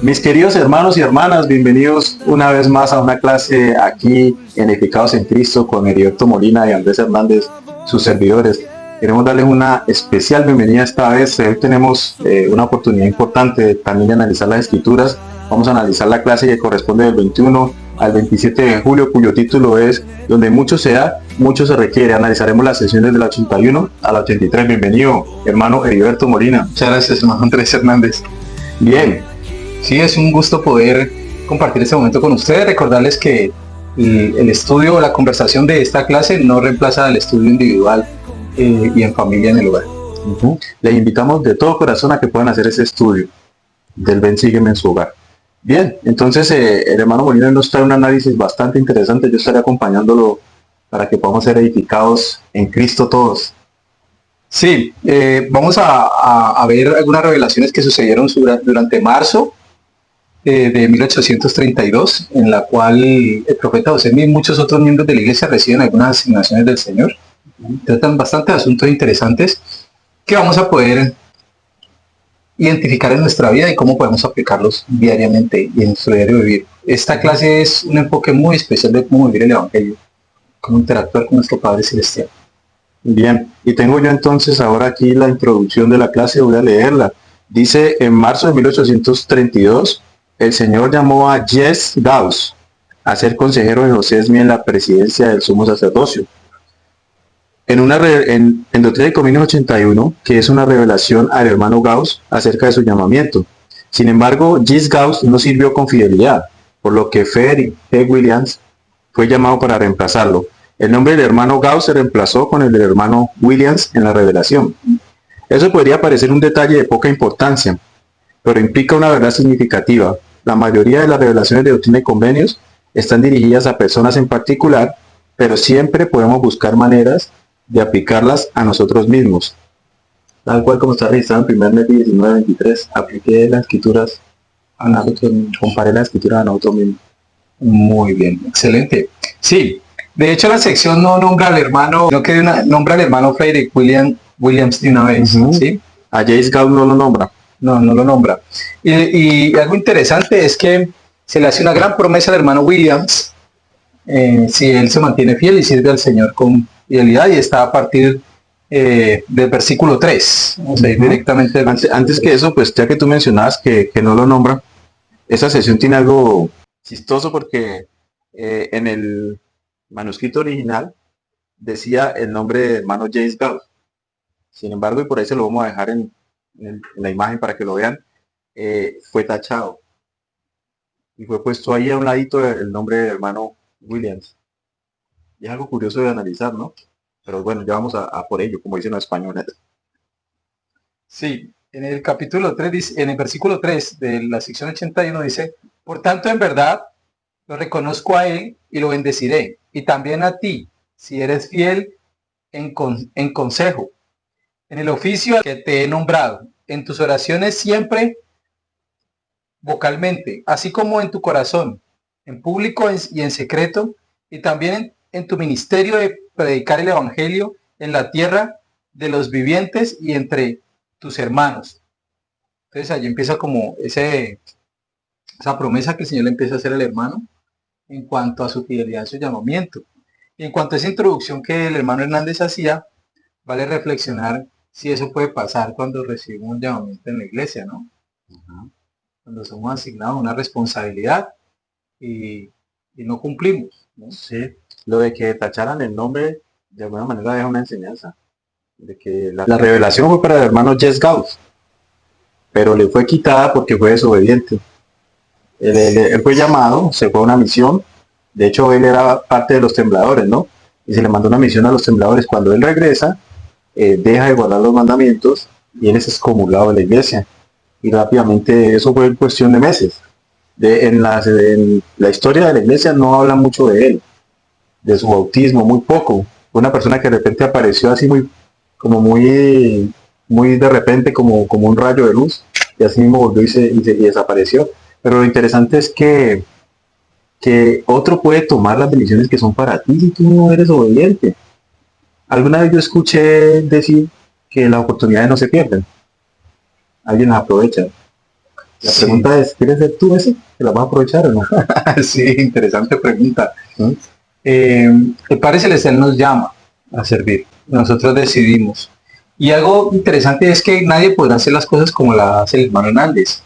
Mis queridos hermanos y hermanas, bienvenidos una vez más a una clase aquí en Edificados en Cristo con Heriberto Molina y Andrés Hernández, sus servidores. Queremos darles una especial bienvenida esta vez. Hoy tenemos una oportunidad importante también de analizar las escrituras. Vamos a analizar la clase que corresponde del 21 al 27 de julio, cuyo título es Donde mucho se da, mucho se requiere. Analizaremos las sesiones de la 81 a la 83. Bienvenido, hermano Heriberto Molina. Muchas gracias, hermano Andrés Hernández. Bien. Sí, es un gusto poder compartir este momento con ustedes. Recordarles que el estudio o la conversación de esta clase no reemplaza al estudio individual y en familia en el hogar. Les invitamos de todo corazón a que puedan hacer ese estudio del Ven Sígueme en su hogar. Bien, entonces el hermano Molina nos trae un análisis bastante interesante. Yo estaré acompañándolo para que podamos ser edificados en Cristo todos. Sí, vamos a ver algunas revelaciones que sucedieron durante marzo de 1832, en la cual el profeta José y muchos otros miembros de la iglesia reciben algunas asignaciones del Señor. Tratan bastantes asuntos interesantes que vamos a poder identificar en nuestra vida y cómo podemos aplicarlos diariamente y en nuestro diario vivir. Esta clase es un enfoque muy especial de cómo vivir el Evangelio, cómo interactuar con nuestro Padre Celestial. Bien, y tengo yo entonces ahora aquí la introducción de la clase, voy a leerla. Dice, en marzo de 1832, el Señor llamó a Jes Gauss a ser consejero de José Smith en la presidencia del sumo sacerdocio. En Doctrina y Convenios 81, que es una revelación al hermano Gauss acerca de su llamamiento. Sin embargo, Jes Gauss no sirvió con fidelidad, por lo que Frederick G. Williams fue llamado para reemplazarlo. El nombre del hermano Gauss se reemplazó con el del hermano Williams en la revelación. Eso podría parecer un detalle de poca importancia, pero implica una verdad significativa. La mayoría de las revelaciones de Doctrina y Convenios están dirigidas a personas en particular, pero siempre podemos buscar maneras de aplicarlas a nosotros mismos. Tal cual como está registrado en 1 Nefi 19:23, apliqué las escrituras a nosotros mismos, comparé las escrituras a nosotros mismos. Muy bien, excelente. Sí, de hecho la sección no nombra al hermano, sino que nombra al hermano Frederick Williams de una vez. ¿Sí? A Jes Gauss no lo nombra. No lo nombra. Y algo interesante es que se le hace una gran promesa al hermano Williams si él se mantiene fiel y sirve al Señor con fidelidad, y está a partir del versículo 3. Vamos a ir directamente. Antes que eso, pues ya que tú mencionabas que no lo nombra, esa sesión tiene algo chistoso porque en el manuscrito original decía el nombre de hermano Jes Gauss. Sin embargo, y por ahí se lo vamos a dejar en la imagen para que lo vean, fue tachado y fue puesto ahí a un ladito el nombre del hermano Williams. Y es algo curioso de analizar, ¿no? Pero bueno, ya vamos a por ello, como dicen los españoles. Sí, en el capítulo 3, en el versículo 3 de la sección 81 dice, por tanto, en verdad, lo reconozco a él y lo bendeciré, y también a ti, si eres fiel en consejo, en el oficio que te he nombrado, en tus oraciones siempre vocalmente, así como en tu corazón, en público y en secreto, y también en tu ministerio de predicar el Evangelio en la tierra de los vivientes y entre tus hermanos. Entonces allí empieza como esa promesa que el Señor le empieza a hacer al hermano en cuanto a su fidelidad, su llamamiento. Y en cuanto a esa introducción que el hermano Hernández hacía, vale reflexionar si eso puede pasar cuando recibimos un llamamiento en la iglesia, ¿no? Cuando somos asignados a una responsabilidad y no cumplimos, ¿no? Sí, lo de que tacharan el nombre de alguna manera deja una enseñanza. De que la revelación fue para el hermano Jes Gauss, pero le fue quitada porque fue desobediente. Él fue llamado, se fue a una misión. De hecho, él era parte de los tembladores, ¿no? Y se le mandó una misión a los tembladores. Cuando él regresa, deja de guardar los mandamientos y él es excomulgado de la iglesia. Y rápidamente, eso fue en cuestión de meses. En la historia de la iglesia no habla mucho de él, de su bautismo, muy poco. Fue una persona que de repente apareció así muy de repente, como un rayo de luz, y así mismo volvió y desapareció. Pero lo interesante es que otro puede tomar las bendiciones que son para ti si tú no eres obediente. Alguna vez yo escuché decir que las oportunidades no se pierden, alguien las aprovecha. La Sí, pregunta es, ¿quieres ser tú ese? ¿Te la vas a aprovechar o no? sí, interesante pregunta. ¿Mm? El Padre Celestial nos llama a servir, nosotros decidimos. Y algo interesante es que nadie podrá hacer las cosas como las hace el hermano Hernández,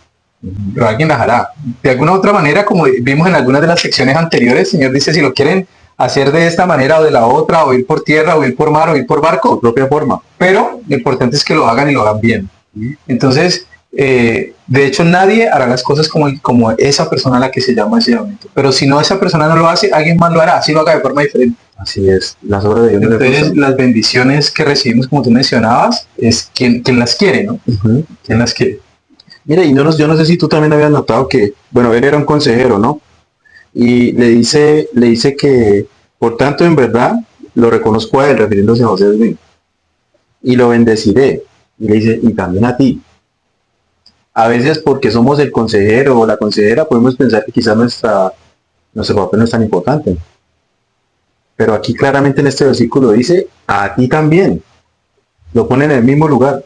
pero alguien las hará. De alguna u otra manera, como vimos en algunas de las secciones anteriores, el Señor dice, si lo quieren hacer de esta manera o de la otra, o ir por tierra, o ir por mar, o ir por Su barco, propia forma. pero lo importante es que lo hagan y lo hagan bien. ¿Mm? Entonces, de hecho, nadie hará las cosas como esa persona a la que se llama ese momento. Pero si no, esa persona no lo hace, alguien más lo hará, así lo haga de forma diferente. Así es, las obras de Dios no le Entonces, gustan. las bendiciones que recibimos, como tú mencionabas, es quien las quiere, ¿no? Ujú. Quien las quiere. Mira, y yo no sé si tú también habías notado que, bueno, él era un consejero, ¿no? Y le dice que, por tanto, en verdad, lo reconozco a él, refiriéndose a José Smith, y lo bendeciré. Y le dice, y también a ti. A veces porque somos el consejero o la consejera podemos pensar que quizás nuestro papel no es tan importante. Pero aquí claramente en este versículo dice, a ti también. Lo pone en el mismo lugar.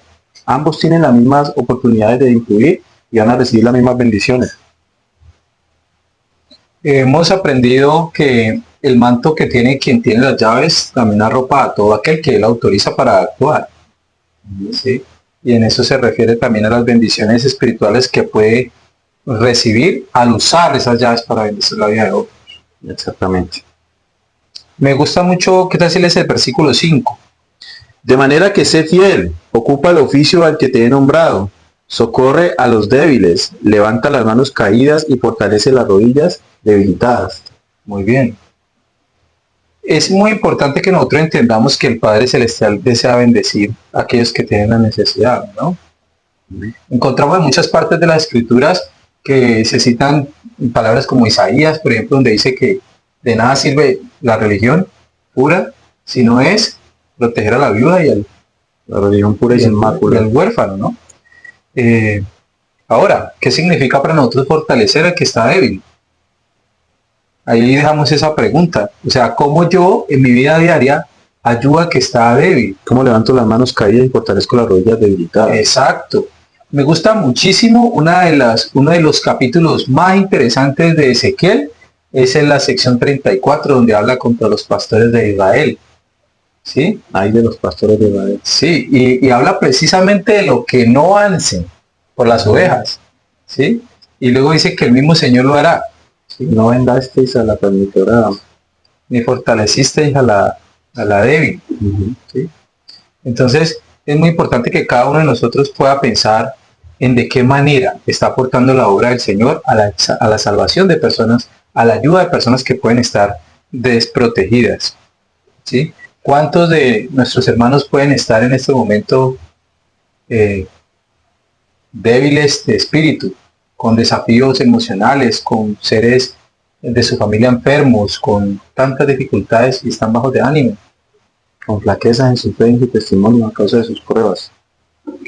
Ambos tienen las mismas oportunidades de influir y van a recibir las mismas bendiciones. Hemos aprendido que el manto que tiene quien tiene las llaves también arropa a todo aquel que él autoriza para actuar. ¿Sí? Y en eso se refiere también a las bendiciones espirituales que puede recibir al usar esas llaves para bendecir la vida de otros. Exactamente. Me gusta mucho, ¿qué tal si lees el versículo 5? De manera que sé fiel, ocupa el oficio al que te he nombrado, socorre a los débiles, levanta las manos caídas y fortalece las rodillas debilitadas. Muy bien. Es muy importante que nosotros entendamos que el Padre Celestial desea bendecir a aquellos que tienen la necesidad, ¿no? Encontramos en muchas partes de las escrituras que se citan palabras como Isaías, por ejemplo, donde dice que de nada sirve la religión pura si no es proteger a la viuda La religión pura y sin y al mácula. huérfano, ¿no? Eh, Ahora, ¿qué significa para nosotros fortalecer al que está débil? Ahí dejamos esa pregunta. O sea, ¿cómo yo en mi vida diaria ayudo al que está débil? ¿Cómo levanto las manos caídas y fortalezco las rodillas debilitadas? Exacto. Me gusta muchísimo uno de los capítulos más interesantes de Ezequiel, es en la sección 34, donde habla contra los pastores de Israel. ¿Sí? Hay de los pastores de Israel. Sí, y habla precisamente de lo que no hacen por las ovejas. ¿Sí? Y luego dice que el mismo Señor lo hará. ¿Sí? No vendasteis a la transmitora. Ni fortalecisteis a la débil. Uh-huh. ¿Sí? Entonces, es muy importante que cada uno de nosotros pueda pensar en de qué manera está aportando la obra del Señor a la salvación de personas, a la ayuda de personas que pueden estar desprotegidas. ¿Sí? ¿Cuántos de nuestros hermanos pueden estar en este momento eh, débiles de espíritu, con desafíos emocionales, con seres de su familia enfermos, con tantas dificultades y están bajos de ánimo? Con flaquezas en su fe y en su testimonio a causa de sus pruebas,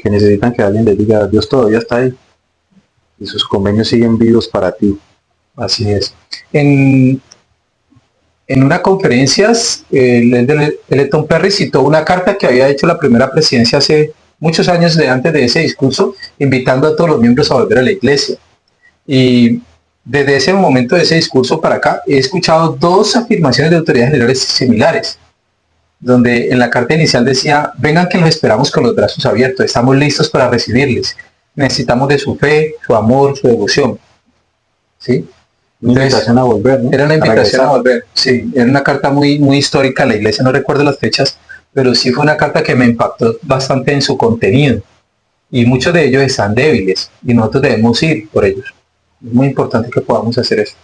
que necesitan que alguien les diga, Dios todavía está ahí y sus convenios siguen vivos para ti. Así es. En una conferencia, Elton Perry citó una carta que había hecho la primera presidencia hace muchos años antes de ese discurso, invitando a todos los miembros a volver a la iglesia. Y desde ese momento de ese discurso para acá, he escuchado dos afirmaciones de autoridades generales similares, donde en la carta inicial decía, vengan que los esperamos con los brazos abiertos, estamos listos para recibirles, necesitamos de su fe, su amor, su devoción. ¿Sí? Una Entonces, invitación a volver, ¿no? era una A invitación a regresar. volver. Sí, era una carta muy histórica a la iglesia, no recuerdo las fechas, pero sí fue una carta que me impactó bastante en su contenido. Y muchos de ellos están débiles y nosotros debemos ir por ellos. Es muy importante que podamos hacer eso.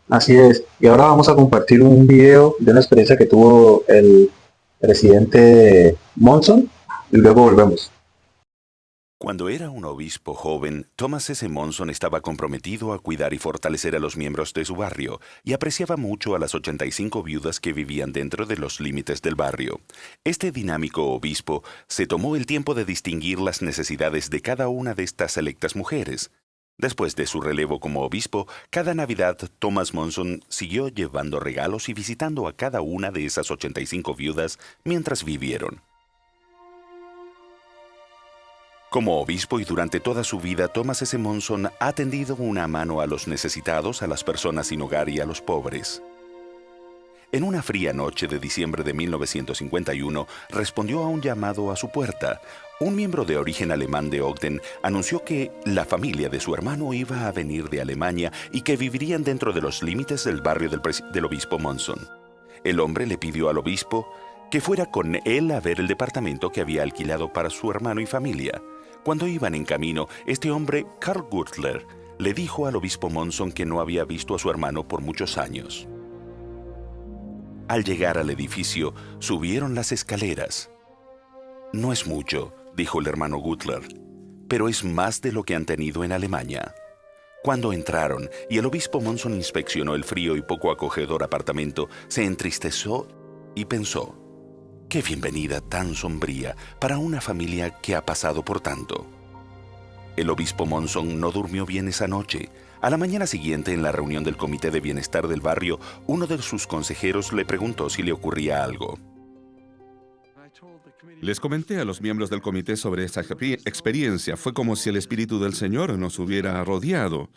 Así es. Y ahora vamos a compartir un video de una experiencia que tuvo el presidente Monson y luego volvemos. Cuando era un obispo joven, Thomas S. Monson estaba comprometido a cuidar y fortalecer a los miembros de su barrio y apreciaba mucho a las 85 viudas que vivían dentro de los límites del barrio. Este dinámico obispo se tomó el tiempo de distinguir las necesidades de cada una de estas selectas mujeres. Después de su relevo como obispo, cada Navidad Thomas Monson siguió llevando regalos y visitando a cada una de esas 85 viudas mientras vivieron. Como obispo y durante toda su vida, Thomas S. Monson ha tendido una mano a los necesitados, a las personas sin hogar y a los pobres. En una fría noche de diciembre de 1951, respondió a un llamado a su puerta. Un miembro de origen alemán de Ogden anunció que la familia de su hermano iba a venir de Alemania y que vivirían dentro de los límites del barrio del obispo Monson. El hombre le pidió al obispo que fuera con él a ver el departamento que había alquilado para su hermano y familia. Cuando iban en camino, este hombre, Carl Gürtler, le dijo al obispo Monson que no había visto a su hermano por muchos años. Al llegar al edificio, subieron las escaleras. «No es mucho», dijo el hermano Gürtler, «pero es más de lo que han tenido en Alemania». Cuando entraron y el obispo Monson inspeccionó el frío y poco acogedor apartamento, se entristeció y pensó: «Qué bienvenida tan sombría para una familia que ha pasado por tanto». El obispo Monson no durmió bien esa noche. A la mañana siguiente, en la reunión del Comité de Bienestar del barrio, uno de sus consejeros le preguntó si le ocurría algo. Les comenté a los miembros del comité sobre esta experiencia. Fue como si el Espíritu del Señor nos hubiera rodeado.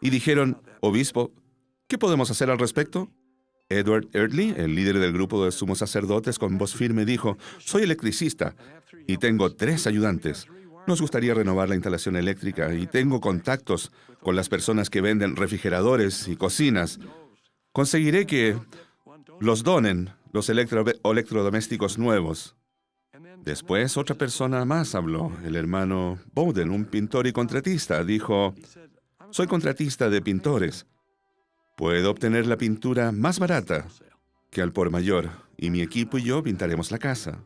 Y dijeron: «Obispo, ¿qué podemos hacer al respecto?». Edward Eardley, el líder del grupo de sumos sacerdotes, con voz firme dijo: «Soy electricista y tengo 3 ayudantes. Nos gustaría renovar la instalación eléctrica y tengo contactos con las personas que venden refrigeradores y cocinas. Conseguiré que los donen los electrodomésticos nuevos». Después otra persona más habló, el hermano Bowden, un pintor y contratista. Dijo: «Soy contratista de pintores. Puedo obtener la pintura más barata que al por mayor, y mi equipo y yo pintaremos la casa».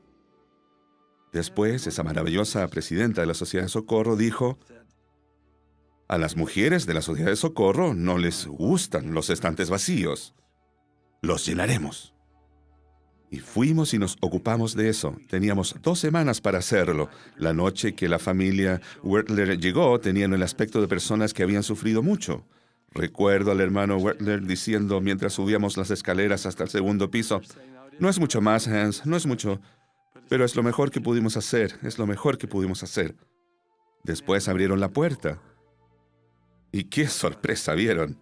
Después, esa maravillosa presidenta de la Sociedad de Socorro dijo: «A las mujeres de la Sociedad de Socorro no les gustan los estantes vacíos. Los llenaremos». Y fuimos y nos ocupamos de eso. Teníamos 2 semanas para hacerlo. La noche que la familia Wertler llegó, tenían el aspecto de personas que habían sufrido mucho. Recuerdo al hermano Wertler diciendo mientras subíamos las escaleras hasta el 2º piso: «No es mucho más, Hans, no es mucho, pero es lo mejor que pudimos hacer, es lo mejor que pudimos hacer». Después abrieron la puerta. Y qué sorpresa vieron.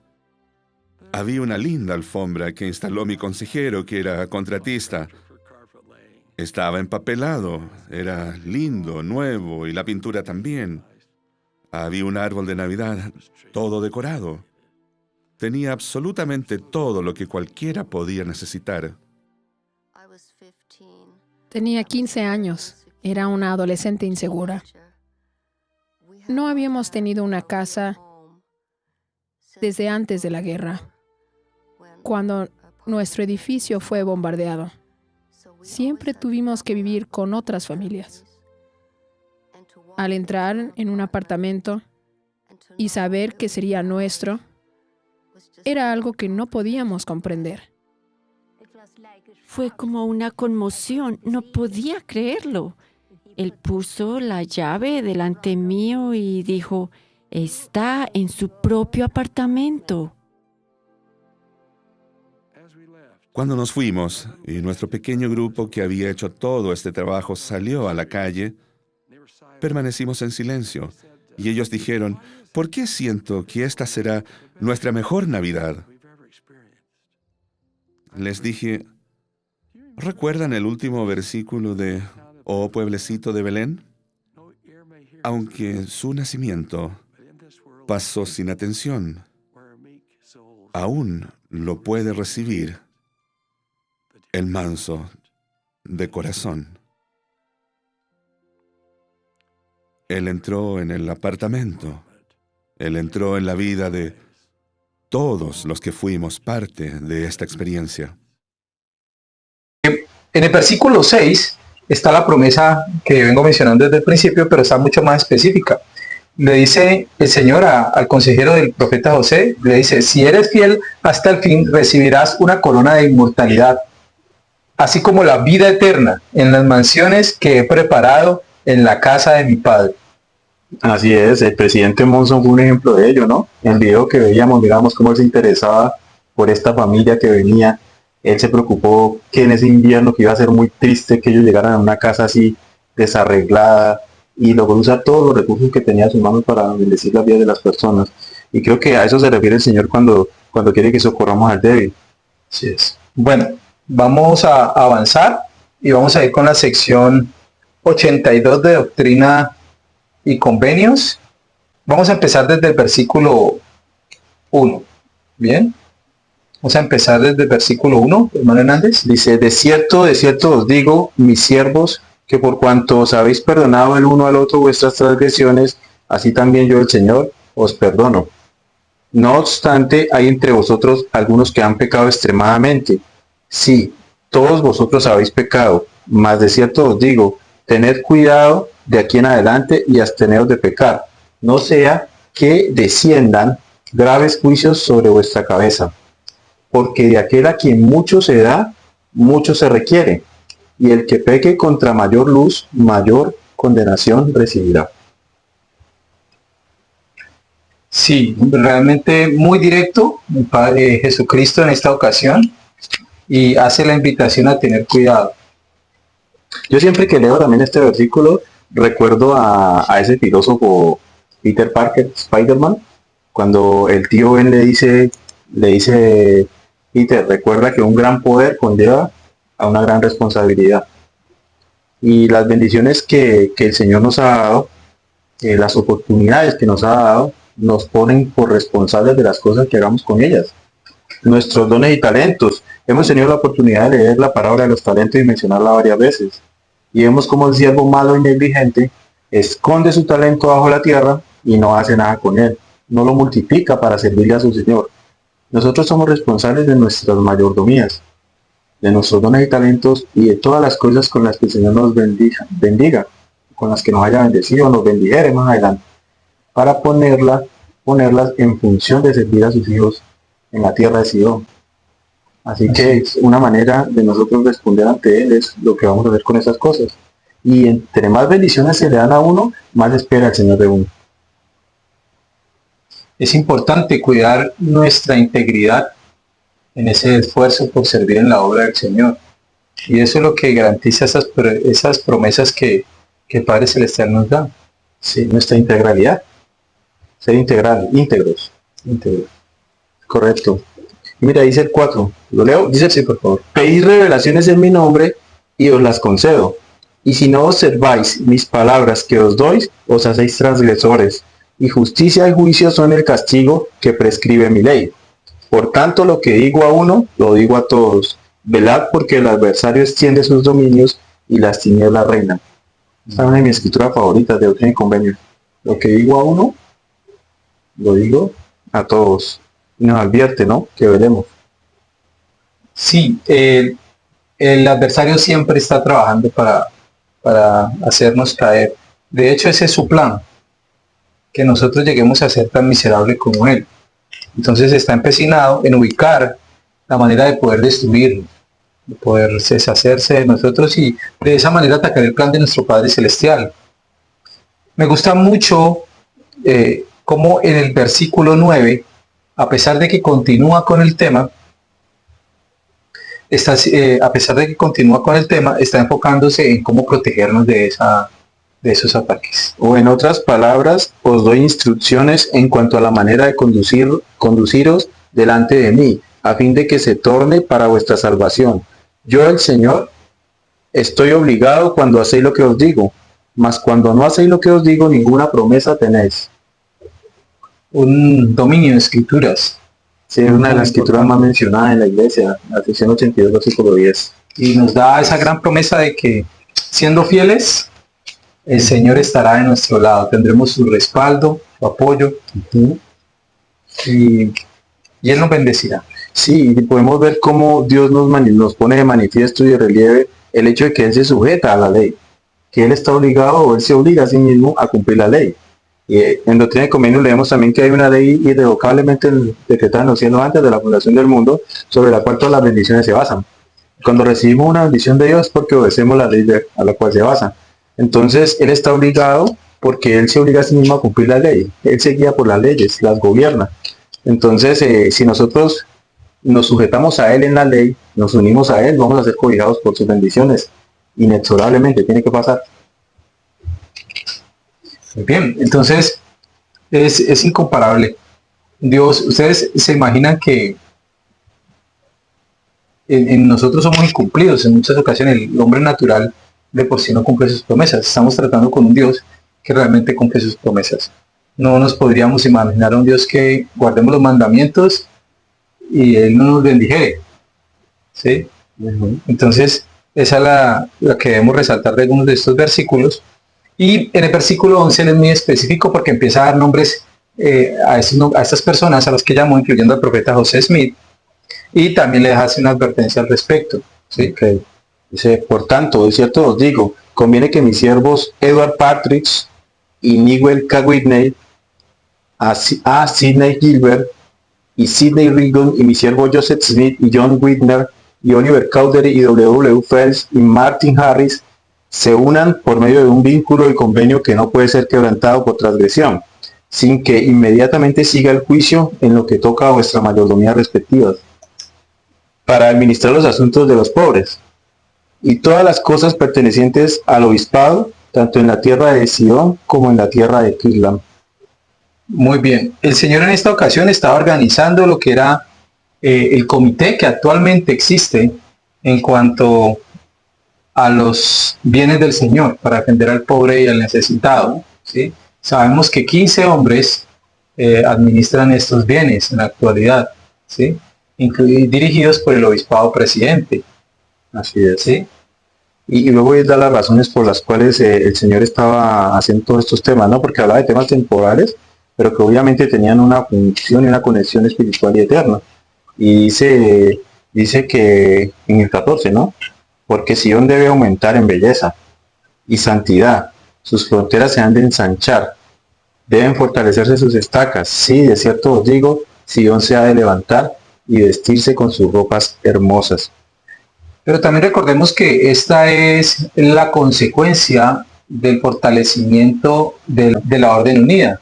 Había una linda alfombra que instaló mi consejero, que era contratista. Estaba empapelado, era lindo, nuevo, y la pintura también. Había un árbol de Navidad, todo decorado. Tenía absolutamente todo lo que cualquiera podía necesitar. Tenía 15 años. Era una adolescente insegura. No habíamos tenido una casa desde antes de la guerra, cuando nuestro edificio fue bombardeado. Siempre tuvimos que vivir con otras familias. Al entrar en un apartamento y saber que sería nuestro, era algo que no podíamos comprender. Fue como una conmoción, no podía creerlo. Él puso la llave delante mío y dijo: «Está en su propio apartamento». Cuando nos fuimos y nuestro pequeño grupo que había hecho todo este trabajo salió a la calle, permanecimos en silencio y ellos dijeron: «¿Por qué siento que esta será nuestra mejor Navidad?». Les dije: «¿Recuerdan el último versículo de Oh pueblecito de Belén? Aunque su nacimiento pasó sin atención, aún lo puede recibir el manso de corazón». Él entró en el apartamento. Él entró en la vida de todos los que fuimos parte de esta experiencia. En el versículo 6 está la promesa que vengo mencionando desde el principio, pero está mucho más específica. Le dice el Señor al consejero del profeta José, le dice: «Si eres fiel hasta el fin, recibirás una corona de inmortalidad, así como la vida eterna en las mansiones que he preparado en la casa de mi padre». Así es, el presidente Monson fue un ejemplo de ello, ¿no? En el video que veíamos, miramos cómo él se interesaba por esta familia que venía. Él se preocupó que en ese invierno, que iba a ser muy triste que ellos llegaran a una casa así desarreglada, y logró usar todos los recursos que tenía a sus manos para bendecir la vida de las personas. Y creo que a eso se refiere el Señor cuando quiere que socorramos al débil. Así es. Bueno, vamos a avanzar y vamos a ir con la sección 82 de Doctrina y Convenios. Vamos a empezar desde el versículo 1. Bien. Vamos a empezar desde el versículo 1, hermano Hernández. Dice, de cierto os digo, mis siervos, que por cuanto os habéis perdonado el uno al otro vuestras transgresiones, así también yo el Señor os perdono. No obstante, hay entre vosotros algunos que han pecado extremadamente. Sí, todos vosotros habéis pecado, mas de cierto os digo, tened cuidado de aquí en adelante y absteneos de pecar, no sea que desciendan graves juicios sobre vuestra cabeza. Porque de aquel a quien mucho se da, mucho se requiere, y el que peque contra mayor luz, mayor condenación recibirá. Sí, realmente muy directo el Padre Jesucristo en esta ocasión y hace la invitación a tener cuidado. Yo siempre que leo también este versículo, recuerdo a ese filósofo Peter Parker, Spider-Man, cuando el tío Ben le dice, Peter, recuerda que un gran poder conlleva a una gran responsabilidad. Y las bendiciones que el Señor nos ha dado, las oportunidades que nos ha dado, nos ponen por responsables de las cosas que hagamos con ellas. Nuestros dones y talentos. Hemos tenido la oportunidad de leer la parábola de los talentos y mencionarla varias veces. Y vemos como el siervo malo y negligente esconde su talento bajo la tierra y no hace nada con él. No lo multiplica para servirle a su Señor. Nosotros somos responsables de nuestras mayordomías, de nuestros dones y talentos y de todas las cosas con las que el Señor nos bendiga, con las que nos haya bendecido, nos bendijere más adelante, para ponerlas en función de servir a sus hijos en la tierra de Sion. Así que es una manera de nosotros responder ante Él, es lo que vamos a hacer con esas cosas. Y entre más bendiciones se le dan a uno, más espera el Señor de uno. Es importante cuidar nuestra integridad en ese esfuerzo por servir en la obra del Señor. Y eso es lo que garantiza esas promesas que el Padre Celestial nos da. Sí, nuestra integralidad. Ser íntegros. Correcto. Mira, dice el 4. ¿Lo leo? Dice, sí, por favor. Pedid revelaciones en mi nombre y os las concedo. Y si no observáis mis palabras que os doy, os hacéis transgresores. Y justicia y juicio son el castigo que prescribe mi ley. Por tanto, lo que digo a uno, lo digo a todos. Velad porque el adversario extiende sus dominios y las tinieblas reinan. Esta es una de mis escrituras favoritas de Doctrina y Convenio. Lo que digo a uno, lo digo a todos. Y nos advierte, ¿no? Que velemos. Sí, el adversario siempre está trabajando para hacernos caer. De hecho, ese es su plan, que nosotros lleguemos a ser tan miserables como él. Entonces está empecinado en ubicar la manera de poder destruirnos, de poder deshacerse de nosotros y de esa manera atacar el plan de nuestro Padre Celestial. Me gusta mucho cómo en el versículo 9, a pesar de que continúa con el tema, está enfocándose en cómo protegernos de esos ataques. O en otras palabras, os doy instrucciones en cuanto a la manera de conduciros delante de mí, a fin de que se torne para vuestra salvación. Yo, el Señor, estoy obligado cuando hacéis lo que os digo, mas cuando no hacéis lo que os digo, ninguna promesa tenéis. Un dominio de escrituras. Sí, es una de las escrituras más mencionadas en la iglesia, la sección 82, versículo 10. Y nos da esa gran promesa de que, siendo fieles, el Señor estará de nuestro lado. Tendremos su respaldo, su apoyo, y Él nos bendecirá. Sí, y podemos ver cómo Dios nos pone de manifiesto y de relieve el hecho de que Él se sujeta a la ley, que Él está obligado o Él se obliga a sí mismo a cumplir la ley. Y en Doctrina y Convenios leemos también que hay una ley irrevocablemente decretada en los cielos antes de la fundación del mundo, sobre la cual todas las bendiciones se basan. Cuando recibimos una bendición de Dios es porque obedecemos la ley a la cual se basa. Entonces Él está obligado porque Él se obliga a sí mismo a cumplir la ley. Él se guía por las leyes, las gobierna. Entonces, si nosotros nos sujetamos a Él en la ley, nos unimos a Él, vamos a ser cobijados por sus bendiciones. Inexorablemente, tiene que pasar. Muy bien, entonces es incomparable. Dios, ustedes se imaginan que en nosotros somos incumplidos en muchas ocasiones. El hombre natural de por sí no cumple sus promesas. Estamos tratando con un Dios que realmente cumple sus promesas. No nos podríamos imaginar a un Dios que guardemos los mandamientos y Él no nos bendijere. ¿Sí? Entonces, esa es la que debemos resaltar de algunos de estos versículos. Y en el versículo 11 él es muy específico porque empieza a dar nombres a estas personas a las que llamó, incluyendo al profeta José Smith, y también les hace una advertencia al respecto. ¿Sí? Ok. Dice, por tanto, de cierto os digo, conviene que mis siervos Edward Partridge y Newell K. Whitney, a Sidney Gilbert y Sidney Rigdon y mi siervo Joseph Smith y John Whitner y Oliver Cowdery y W. Phelps y Martin Harris se unan por medio de un vínculo y convenio que no puede ser quebrantado por transgresión, sin que inmediatamente siga el juicio en lo que toca a vuestra mayordomía respectivas, para administrar los asuntos de los pobres y todas las cosas pertenecientes al obispado, tanto en la tierra de Sidón como en la tierra de Kislam. Muy bien. El Señor en esta ocasión estaba organizando lo que era el comité que actualmente existe en cuanto a los bienes del Señor para defender al pobre y al necesitado. ¿Sí? Sabemos que 15 hombres administran estos bienes en la actualidad, ¿sí? Dirigidos por el obispado presidente. Así es. ¿Sí? Y luego él da las razones por las cuales el Señor estaba haciendo todos estos temas, ¿no? Porque hablaba de temas temporales, pero que obviamente tenían una función y una conexión espiritual y eterna. Y dice que en el 14, ¿no? Porque Sion debe aumentar en belleza y santidad, sus fronteras se han de ensanchar, deben fortalecerse sus estacas. Sí, de cierto os digo, Sion se ha de levantar y vestirse con sus ropas hermosas. Pero también recordemos que esta es la consecuencia del fortalecimiento de la Orden Unida,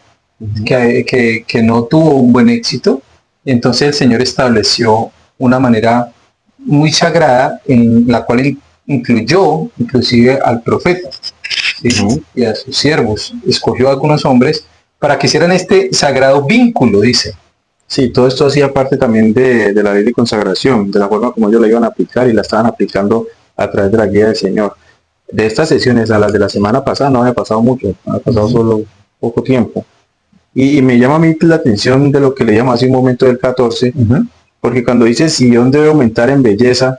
que no tuvo un buen éxito. Entonces el Señor estableció una manera muy sagrada en la cual incluyó inclusive al profeta, ¿sí? Y a sus siervos. Escogió a algunos hombres para que hicieran este sagrado vínculo, dice. Sí, todo esto hacía parte también de la ley de consagración, de la forma como ellos la iban a aplicar y la estaban aplicando a través de la guía del Señor. De estas sesiones a las de la semana pasada no había pasado mucho, había pasado solo poco tiempo. Y me llama a mí la atención de lo que le llamo hace un momento del 14, porque cuando dice Sion debe aumentar en belleza,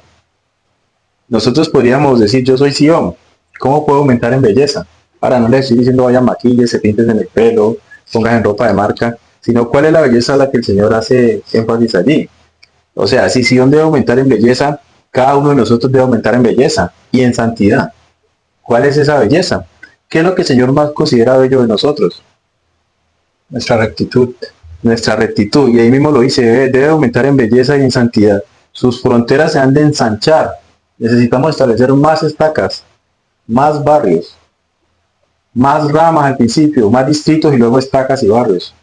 nosotros podríamos decir yo soy Sion, ¿cómo puedo aumentar en belleza? Ahora no le estoy diciendo vayan maquilles, se pinten en el pelo, pongan en ropa de marca, sino cuál es la belleza a la que el Señor hace énfasis allí. O sea, si Sion debe aumentar en belleza, cada uno de nosotros debe aumentar en belleza y en santidad. ¿Cuál es esa belleza? ¿Qué es lo que el Señor más considera bello de nosotros? Nuestra rectitud. Nuestra rectitud, y ahí mismo lo dice, debe aumentar en belleza y en santidad. Sus fronteras se han de ensanchar. Necesitamos establecer más estacas, más barrios, más ramas al principio, más distritos y luego estacas y barrios.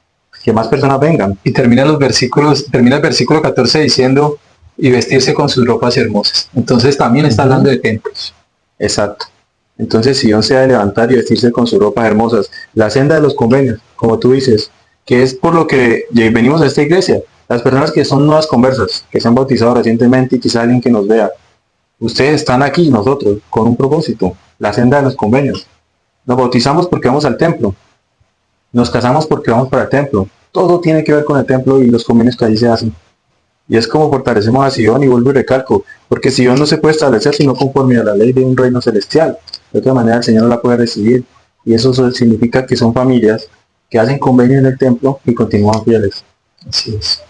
Que más personas vengan. Y termina el versículo 14 diciendo, y vestirse con sus ropas hermosas. Entonces también está hablando de templos. Exacto. Entonces Sion se ha de levantar y vestirse con sus ropas hermosas. La senda de los convenios, como tú dices, que es por lo que venimos a esta iglesia. Las personas que son nuevas conversas, que se han bautizado recientemente y quizá alguien que nos vea. Ustedes están aquí, nosotros, con un propósito. La senda de los convenios. Nos bautizamos porque vamos al templo. Nos casamos porque vamos para el templo. Todo tiene que ver con el templo y los convenios que allí se hacen. Y es como fortalecemos a Sion, y vuelvo y recalco, porque Sion no se puede establecer sino conforme a la ley de un reino celestial. De otra manera el Señor no la puede recibir. Y eso significa que son familias que hacen convenio en el templo y continúan fieles. Así es.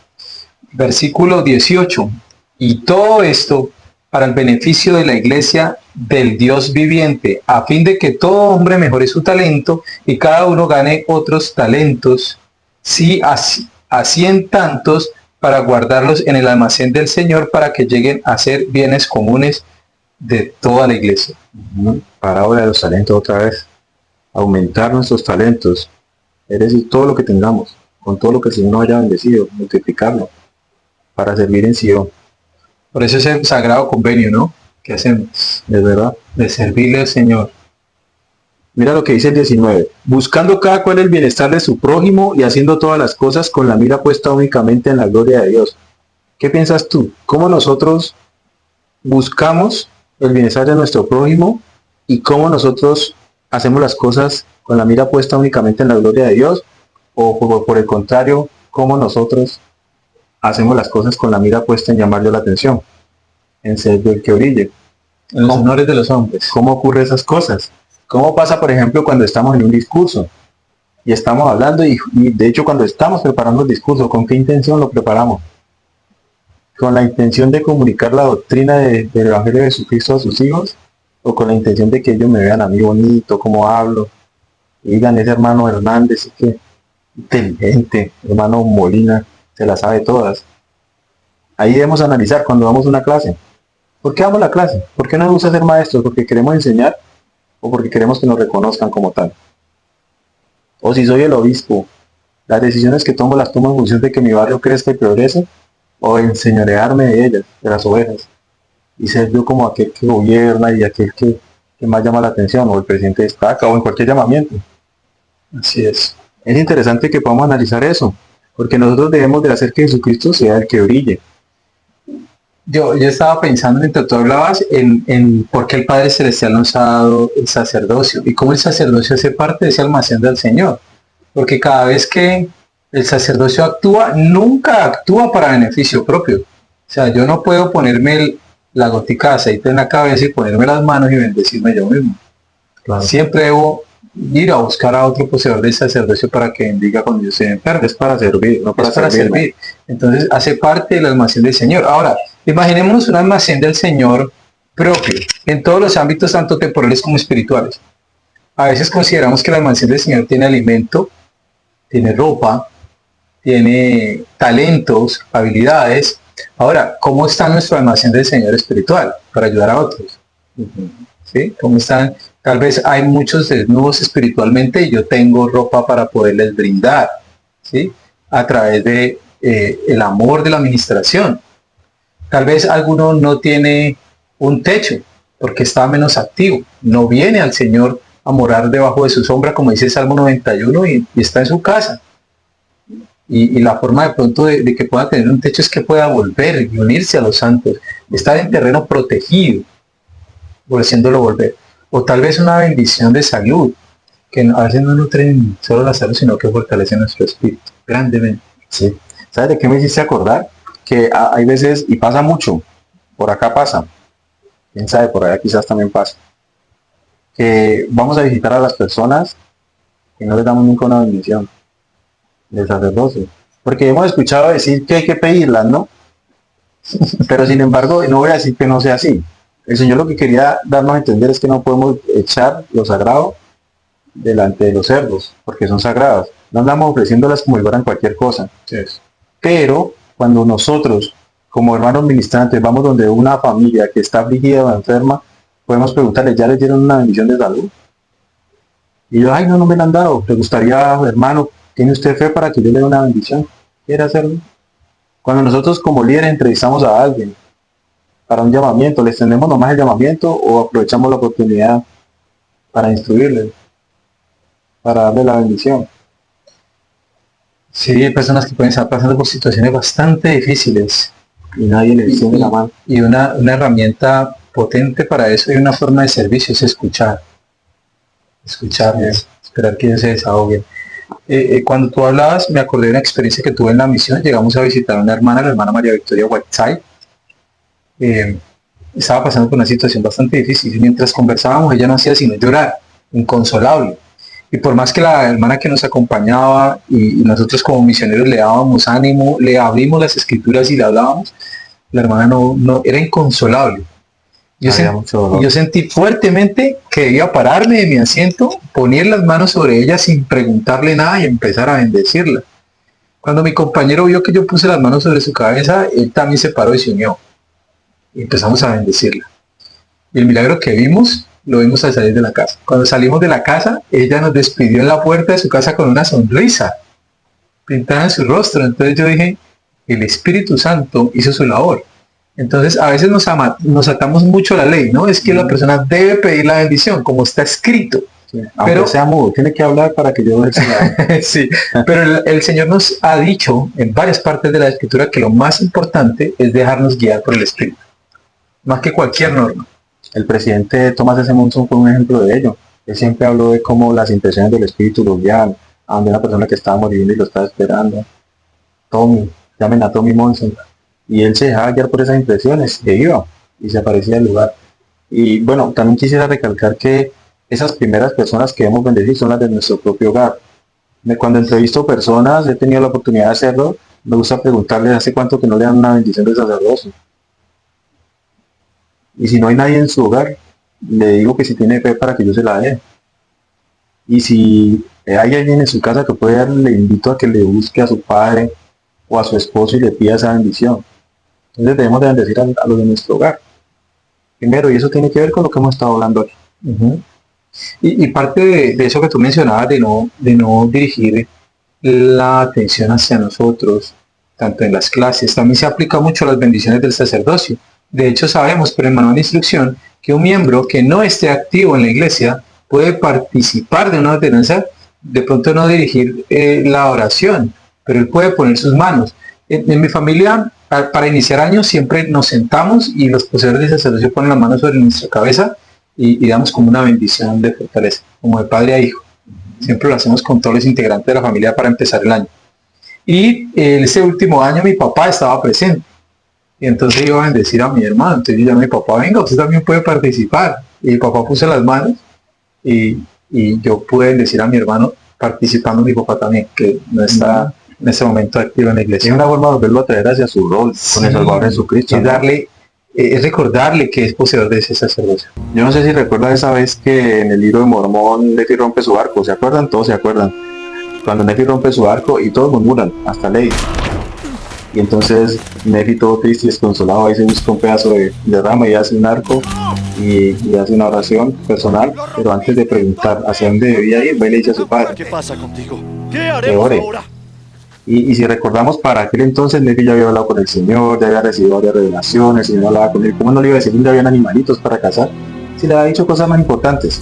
Versículo 18. Y todo esto para el beneficio de la iglesia del Dios viviente, a fin de que todo hombre mejore su talento y cada uno gane otros talentos, sí, así en tantos, para guardarlos en el almacén del Señor, para que lleguen a ser bienes comunes de toda la iglesia. Parábola de los talentos otra vez. Aumentar nuestros talentos, es decir, todo lo que tengamos, con todo lo que el Señor nos haya bendecido, multiplicarlo, para servir en Sion. Por eso es el sagrado convenio, ¿no? Que hacemos, Es verdad. de servirle al Señor. Mira lo que dice el 19. Buscando cada cual el bienestar de su prójimo y haciendo todas las cosas con la mira puesta únicamente en la gloria de Dios. ¿Qué piensas tú? ¿Cómo nosotros buscamos el bienestar de nuestro prójimo y cómo nosotros hacemos las cosas con la mira puesta únicamente en la gloria de Dios? O por el contrario, cómo nosotros hacemos las cosas con la mira puesta en llamarle la atención, en ser del que brille. En los honores de los hombres. ¿Cómo ocurre esas cosas? ¿Cómo pasa, por ejemplo, cuando estamos en un discurso y estamos hablando y de hecho cuando estamos preparando el discurso, ¿con qué intención lo preparamos? ¿Con la intención de comunicar la doctrina del Evangelio de Jesucristo a sus hijos? ¿O con la intención de que ellos me vean a mí bonito, cómo hablo? Y digan, ese hermano Hernández, es que inteligente, hermano Molina, se la sabe todas. Ahí debemos analizar cuando damos una clase. ¿Por qué damos la clase? ¿Por qué nos gusta ser maestros? ¿Porque queremos enseñar o porque queremos que nos reconozcan como tal? O si soy el obispo, las decisiones que tomo las tomo en función de que mi barrio crezca y progrese, o enseñorearme de ellas, de las ovejas, y ser yo como aquel que gobierna y aquel que más llama la atención, o el presidente destaca, o en cualquier llamamiento. Así es. Es interesante que podamos analizar eso, porque nosotros debemos de hacer que Jesucristo sea el que brille. Yo estaba pensando mientras tú hablabas en por qué el Padre Celestial nos ha dado el sacerdocio y cómo el sacerdocio hace parte de ese almacén del Señor. Porque cada vez que el sacerdocio actúa, nunca actúa para beneficio propio. O sea, yo no puedo ponerme la gotica de aceite en la cabeza y ponerme las manos y bendecirme yo mismo. Claro. Siempre debo ir a buscar a otro poseedor del sacerdocio para que bendiga cuando yo esté enfermo. Es para servir, no para, Es para servirme. servir. Entonces hace parte del almacén del Señor. Ahora, imaginémonos un almacén del Señor propio, en todos los ámbitos, tanto temporales como espirituales. A veces consideramos que el almacén del Señor tiene alimento, tiene ropa, tiene talentos, habilidades. Ahora, ¿cómo está nuestro almacén del Señor espiritual para ayudar a otros? ¿Sí? ¿Cómo están? Tal vez hay muchos desnudos espiritualmente y yo tengo ropa para poderles brindar, ¿sí? A través de el amor de la administración. Tal vez alguno no tiene un techo porque está menos activo, no viene al Señor a morar debajo de su sombra, como dice el Salmo 91, y está en su casa. Y la forma de pronto de que pueda tener un techo es que pueda volver y unirse a los santos, estar en terreno protegido, haciéndolo volver. O tal vez una bendición de salud, que a veces no nutren solo la salud, sino que fortalece nuestro espíritu grandemente. Sí. ¿Sabes de qué me hiciste acordar? Que hay veces, y pasa mucho, por acá pasa, quién sabe, por allá quizás también pasa, que vamos a visitar a las personas y no les damos nunca una bendición del sacerdocio. Porque hemos escuchado decir que hay que pedirlas, ¿no? Pero sin embargo, no voy a decir que no sea así. El Señor lo que quería darnos a entender es que no podemos echar lo sagrado delante de los cerdos, porque son sagradas. No andamos ofreciéndolas como si fueran cualquier cosa. Entonces, Pero cuando nosotros, como hermanos ministrantes, vamos donde una familia que está afligida o enferma, podemos preguntarle, ¿ya les dieron una bendición de salud? Y yo, ay, no me la han dado. ¿Le gustaría, hermano, tiene usted fe para que yo le dé una bendición? ¿Quiere hacerlo? Cuando nosotros como líderes entrevistamos a alguien para un llamamiento, ¿le extendemos nomás el llamamiento o aprovechamos la oportunidad para instruirle, para darle la bendición? sí, hay personas que pueden estar pasando por situaciones bastante difíciles Y nadie le extiende la mano. y una herramienta potente para eso y una forma de servicio es escuchar. Escucharles, esperar que ellos se desahoguen. Cuando tú hablabas, me acordé de una experiencia que tuve en la misión. Llegamos a visitar a una hermana, la hermana María Victoria Whiteside. Estaba pasando por una situación bastante difícil y mientras conversábamos ella no hacía sino llorar, inconsolable. Y por más que la hermana que nos acompañaba y nosotros como misioneros le dábamos ánimo, le abrimos las escrituras y le hablábamos, la hermana no era inconsolable. Yo sentí fuertemente que debía pararme de mi asiento, poner las manos sobre ella sin preguntarle nada y empezar a bendecirla. Cuando mi compañero vio que yo puse las manos sobre su cabeza, él también se paró y se unió. Y empezamos a bendecirla. Y el milagro que vimos, lo vimos al salir de la casa. Cuando salimos de la casa, ella nos despidió en la puerta de su casa con una sonrisa pintada en su rostro. Entonces yo dije, el Espíritu Santo hizo su labor. Entonces a veces nos atamos mucho a la ley, ¿no? Es que la persona debe pedir la bendición, como está escrito. Sí, aunque Pero- sea mudo, tiene que hablar para que yo sea. Sí, pero el Señor nos ha dicho en varias partes de la Escritura que lo más importante es dejarnos guiar por el Espíritu, más que cualquier norma. El presidente Thomas S. Monson fue un ejemplo de ello. Él siempre habló de cómo las impresiones del espíritu lo guiaban a donde una persona que estaba muriendo y lo estaba esperando. Tommy, llamen a Tommy Monson. Y él se dejaba guiar por esas impresiones, e iba y se aparecía al lugar. Y bueno, también quisiera recalcar que esas primeras personas que debemos bendecir son las de nuestro propio hogar. Cuando entrevisto personas, he tenido la oportunidad de hacerlo, me gusta preguntarles hace cuánto que no le dan una bendición de sacerdocio. Y si no hay nadie en su hogar, le digo que si tiene fe para que yo se la dé. Y si hay alguien en su casa que puede darle, le invito a que le busque a su padre o a su esposo y le pida esa bendición. Entonces debemos de bendecir a los de nuestro hogar. Primero, y eso tiene que ver con lo que hemos estado hablando aquí. Ujú. Y parte de eso que tú mencionabas, de no dirigir la atención hacia nosotros, tanto en las clases, también se aplica mucho a las bendiciones del sacerdocio. De hecho, sabemos por el manual de instrucción que un miembro que no esté activo en la iglesia puede participar de una ordenanza, de pronto no dirigir la oración, pero él puede poner sus manos. En mi familia, para iniciar años, siempre nos sentamos y los poseedores del sacerdocio ponen las manos sobre nuestra cabeza y damos como una bendición de fortaleza, como de padre a hijo. Siempre lo hacemos con todos los integrantes de la familia para empezar el año. Y ese último año mi papá estaba presente. Y entonces iba a bendecir a mi hermano. Entonces yo llamé a mi papá, venga, usted también puede participar. Y mi papá puso las manos y yo pude bendecir a mi hermano participando, mi papá también, que no está en ese momento activo en la Es iglesia. una forma de volverlo a traer hacia su rol con el Salvador Jesucristo. Es ¿no? darle, es recordarle que es poseedor de ese sacerdocio. Yo no sé si recuerdas esa vez que en el libro de Mormón Nefi rompe su arco. ¿Se acuerdan? Todos se acuerdan. Cuando Nefi rompe su arco y todos murmuran, hasta Ley. Y entonces Nefi todo triste y desconsolado ahí se busca un pedazo de rama y hace un arco y hace una oración personal, pero antes de preguntar hacia dónde debía ir, va y le dice a su padre. ¿Qué pasa contigo? ¿Qué Que haremos ore. ahora? Y si recordamos, para aquel entonces Nefi ya había hablado con el Señor, ya había recibido varias revelaciones, el Señor hablaba con él. ¿Cómo no le iba a decir dónde habían animalitos para cazar? Si le había dicho cosas más importantes,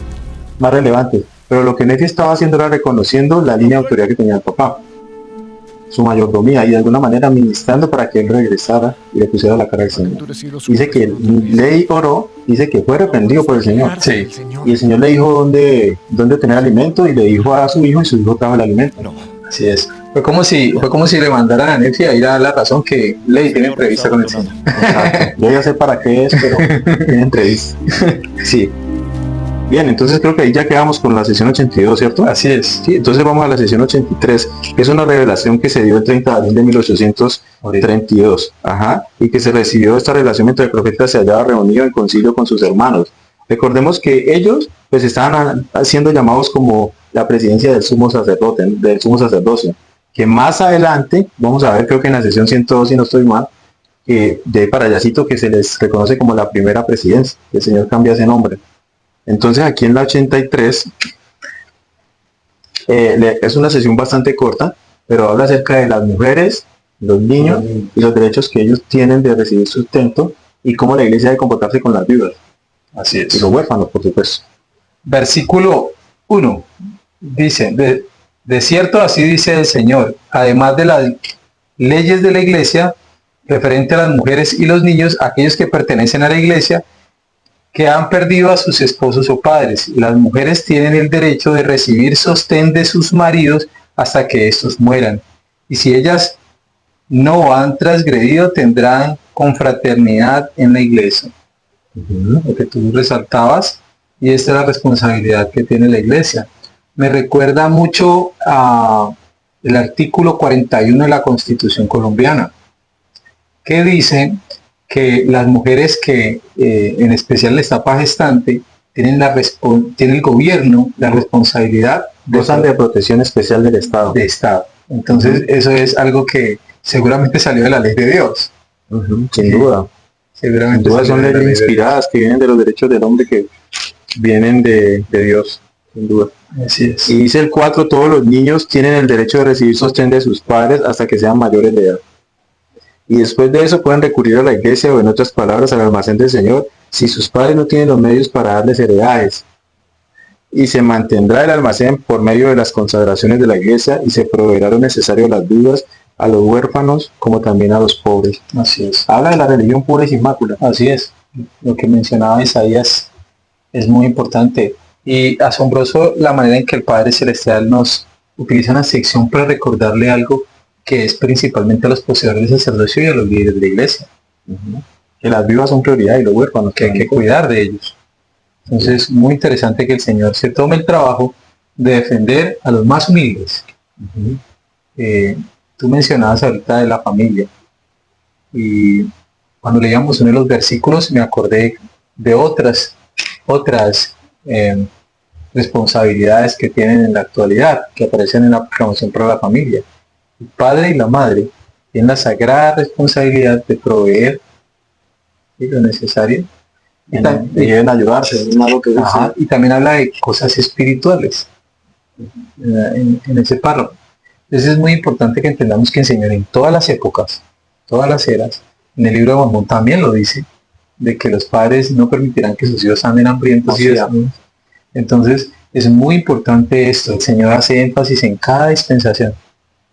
más relevantes. Pero lo que Nefi estaba haciendo era reconociendo la línea de autoridad que tenía el papá, su mayordomía, y de alguna manera ministrando para que él regresara y le pusiera la cara al Señor. Dice que Ley oró, dice que fue reprendido por el Señor. Sí. Y el Señor le dijo dónde tener alimento y le dijo a su hijo y su hijo trajo el alimento. No. Así es. Fue como si le mandaran a Nefi a ir a dar la razón que Ley tiene prevista con el Señor. Exacto. Yo ya sé para qué es, pero tiene entrevista. Sí. Bien, entonces creo que ahí ya quedamos con la sesión 82, ¿cierto? Así es. Sí, entonces vamos a la sesión 83, que es una revelación que se dio el 30 de abril de 1832, y que se recibió esta revelación mientras el profeta se hallaba reunido en concilio con sus hermanos. Recordemos que ellos pues estaban siendo llamados como la presidencia del sumo sacerdote, del sumo sacerdocio, que más adelante, vamos a ver, creo que en la sesión 102, si no estoy mal, que de ahí para allá cito que se les reconoce como la primera presidencia, que el Señor cambia ese nombre. Entonces aquí en la 83 es una sesión bastante corta, pero habla acerca de las mujeres, los niños y los derechos que ellos tienen de recibir sustento y cómo la iglesia debe comportarse con las viudas Así y es. los huérfanos, por supuesto. Versículo 1 dice, de cierto así dice el Señor, además de las leyes de la iglesia, referente a las mujeres y los niños, aquellos que pertenecen a la iglesia, que han perdido a sus esposos o padres. Las mujeres tienen el derecho de recibir sostén de sus maridos hasta que estos mueran. Y si ellas no han transgredido, tendrán confraternidad en la iglesia. Lo que tú resaltabas, y esta es la responsabilidad que tiene la iglesia. Me recuerda mucho a el artículo 41 de la Constitución colombiana, que dice que las mujeres que, en especial la etapa gestante, tiene el gobierno la responsabilidad Gozan de protección especial del Estado. de Estado. Entonces, eso es algo que seguramente salió de la ley de Dios. Sin duda. Sin Seguramente duda salió son de la leyes ley de Dios. inspiradas que vienen de los derechos del hombre, que vienen de Dios, sin duda. Así es. Y dice el 4, todos los niños tienen el derecho de recibir sostén de sus padres hasta que sean mayores de edad. Y después de eso pueden recurrir a la iglesia o, en otras palabras, al almacén del Señor, si sus padres no tienen los medios para darles heredades. y se mantendrá el almacén por medio de las consagraciones de la iglesia y se proveerá lo necesario a las viudas, a los huérfanos, como también a los pobres. Así es. Habla de la religión pura y sin mácula. Así es. Lo que mencionaba Isaías es muy importante y asombroso la manera en que el Padre Celestial nos utiliza una sección para recordarle algo que es principalmente a los poseedores del sacerdocio y a los líderes de la iglesia, Que las viudas son prioridad y los huérfanos que hay que cuidar de ellos. Entonces, muy interesante que el Señor se tome el trabajo de defender a los más humildes. Tú mencionabas ahorita de la familia y cuando leíamos uno de los versículos me acordé de otras responsabilidades que tienen en la actualidad, que aparecen en la proclamación para la familia. El padre y la madre tienen la sagrada responsabilidad de proveer lo necesario y deben ayudarse. Y también habla de cosas espirituales en ese párrafo. Entonces es muy importante que entendamos que el Señor en todas las épocas, todas las eras, en el libro de Mormón también lo dice, de que los padres no permitirán que sus hijos anden hambrientos y desnudos. Entonces es muy importante esto. El Señor hace énfasis en cada dispensación,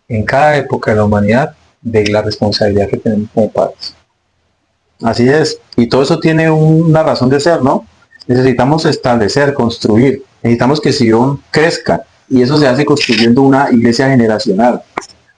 en cada época de la humanidad, de la responsabilidad que tenemos como padres. Así es, y todo eso tiene una razón de ser, ¿no? Necesitamos establecer, construir, necesitamos que Sion crezca, y eso se hace construyendo una iglesia generacional,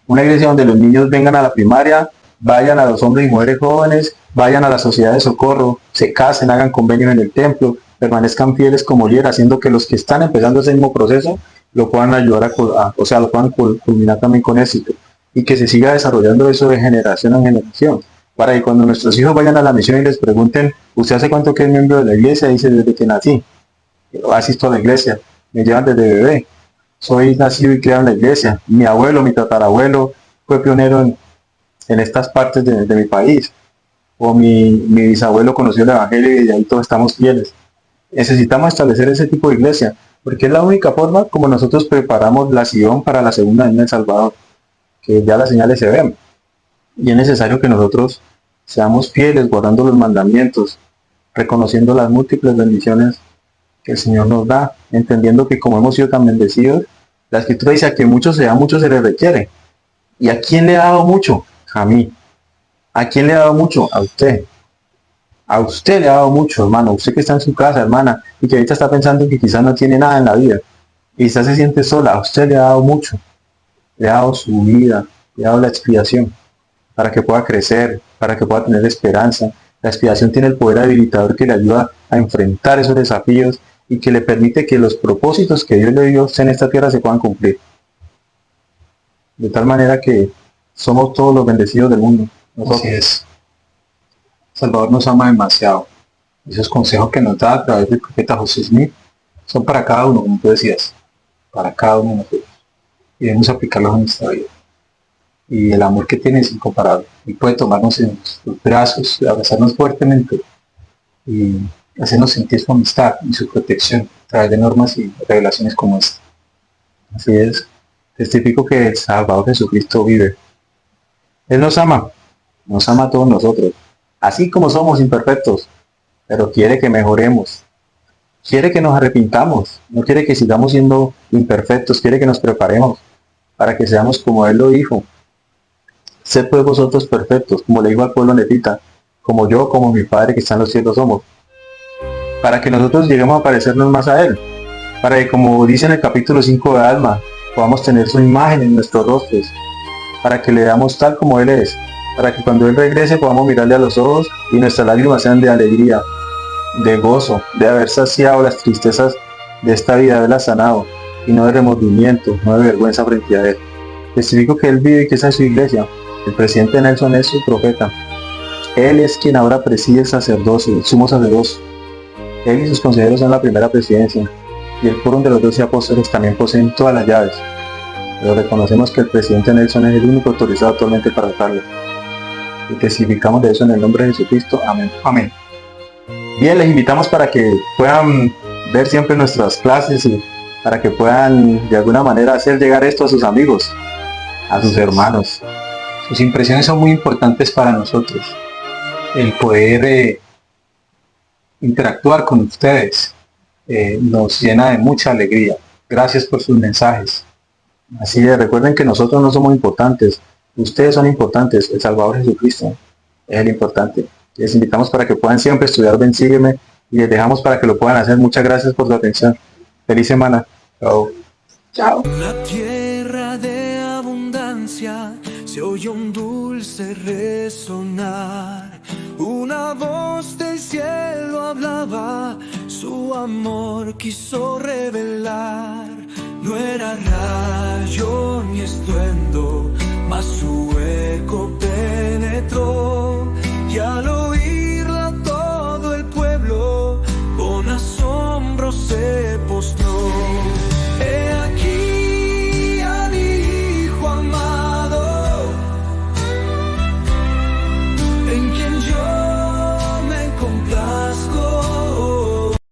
una iglesia donde los niños vengan a la primaria, vayan a los hombres y mujeres jóvenes, vayan a la sociedad de socorro, se casen, hagan convenios en el templo, permanezcan fieles como líder, haciendo que los que están empezando ese mismo proceso lo puedan ayudar lo puedan culminar también con éxito, y que se siga desarrollando eso de generación en generación, para que cuando nuestros hijos vayan a la misión y les pregunten, ¿usted hace cuánto que es miembro de la iglesia? Dice, desde que nací, asisto a la iglesia, me llevan desde bebé, soy nacido y criado en la iglesia, mi abuelo, mi tatarabuelo fue pionero en estas partes de mi país, o mi bisabuelo conoció el evangelio y de ahí todos estamos fieles. Necesitamos establecer ese tipo de iglesia, porque es la única forma como nosotros preparamos la Sion para la segunda venida del Salvador, que ya las señales se ven, y es necesario que nosotros seamos fieles, guardando los mandamientos, reconociendo las múltiples bendiciones que el Señor nos da, entendiendo que como hemos sido tan bendecidos, la Escritura dice a que mucho se da, mucho se le requiere. ¿Y a quién le ha dado mucho? A mí. ¿A quién le ha dado mucho? A usted. A usted le ha dado mucho, hermano. Usted que está en su casa, hermana, y que ahorita está pensando que quizás no tiene nada en la vida, y quizás se siente sola. A usted le ha dado mucho. Le ha dado su vida, le ha dado la expiación, para que pueda crecer, para que pueda tener esperanza. La expiación tiene el poder habilitador que le ayuda a enfrentar esos desafíos y que le permite que los propósitos que Dios le dio en esta tierra se puedan cumplir. De tal manera que somos todos los bendecidos del mundo. Así es. Salvador nos ama demasiado. Esos consejos que nos da a través del profeta José Smith son para cada uno, como tú decías, para cada uno de nosotros. Y debemos aplicarlos en nuestra vida. Y el amor que tiene es incomparable. Y puede tomarnos en sus brazos, abrazarnos fuertemente y hacernos sentir su amistad y su protección a través de normas y revelaciones como esta. Así es. Testifico que el Salvador Jesucristo vive. Él nos ama a todos nosotros, así como somos imperfectos, pero quiere que mejoremos, quiere que nos arrepintamos, no quiere que sigamos siendo imperfectos, quiere que nos preparemos para que seamos como Él lo dijo. Sed pues vosotros perfectos, como le dijo al pueblo nefita, como yo, como mi Padre que está en los cielos somos, para que nosotros lleguemos a parecernos más a Él, para que, como dice en el capítulo 5 de Alma, podamos tener su imagen en nuestros rostros, para que le damos tal como Él es, para que cuando Él regrese podamos mirarle a los ojos y nuestras lágrimas sean de alegría, de gozo, de haber saciado las tristezas de esta vida, de haberla sanado, y no de remordimiento, no de vergüenza frente a Él. Testifico que Él vive y que esa es su iglesia. El presidente Nelson es su profeta. Él es quien ahora preside el sacerdocio, el sumo sacerdocio. Él y sus consejeros son la primera presidencia, y el quórum de los 12 apóstoles también poseen todas las llaves. Pero reconocemos que el presidente Nelson es el único autorizado actualmente para darlo. Y testificamos de eso en el nombre de Jesucristo. Amén. Amén. Bien, les invitamos para que puedan ver siempre nuestras clases y para que puedan de alguna manera hacer llegar esto a sus amigos, a sus hermanos. Sus impresiones son muy importantes para nosotros. El poder interactuar con ustedes, nos llena de mucha alegría. Gracias por sus mensajes. Así es, recuerden que nosotros no somos importantes, ustedes son importantes, el Salvador Jesucristo es el importante. Les invitamos para que puedan siempre estudiar Ven Sígueme y les dejamos para que lo puedan hacer. Muchas gracias por su atención. Feliz semana. Chao. Chao. La tierra de abundancia se oyó un dulce resonar. Una voz del cielo hablaba, su amor quiso revelar. No era rayo ni estruendo, mas su